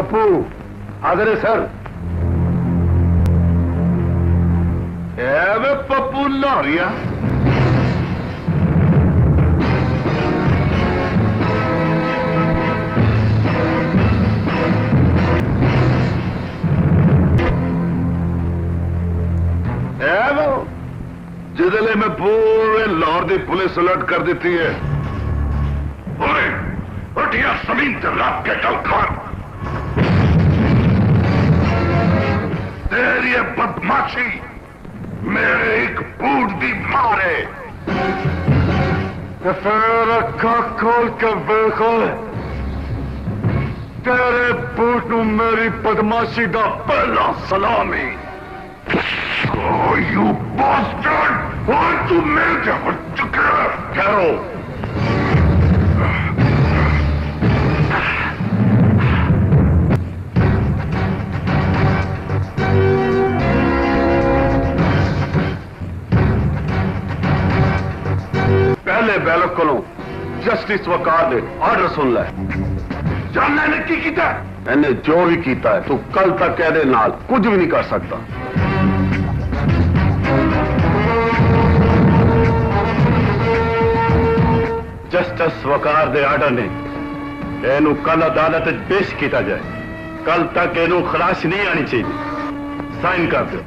पप्पू हाजिर है सर। पप्पू लाहौरिया जिदले में पूरे लाहौर की पुलिस अलर्ट कर देती है। उठिया जमीन से रख के चल खान। तेरी बदमाशी मेरे एक बूट की मार है। फिर अखा खोल के देखो तेरे बूट नू मेरी बदमाशी का पहला सलामी। Oh, you bastard! Why तू मेरे क्या पर चुके ठहरो। पहले बैलक को जस्टिस वकार दे ऑर्डर सुन ले। जानने ने की कीता? मैंने जो भी कीता है तू कल तक कहदे नाल कुछ भी नहीं कर सकता। जस्टिस वकार दे आर्डर ने एनू कल अदालत पेश किया जाए। कल तक एनू खलास नहीं आनी चाहिए। साइन कर दो।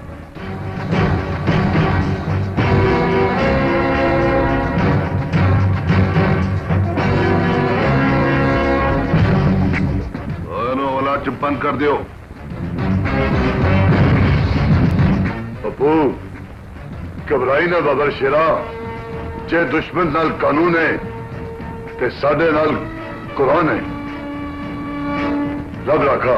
बंद कर दियो। पप्पू घबराई ना बाबर शेरा। जे दुश्मन नाल कानून है ते साडे नाल कुरान है। रब रखा।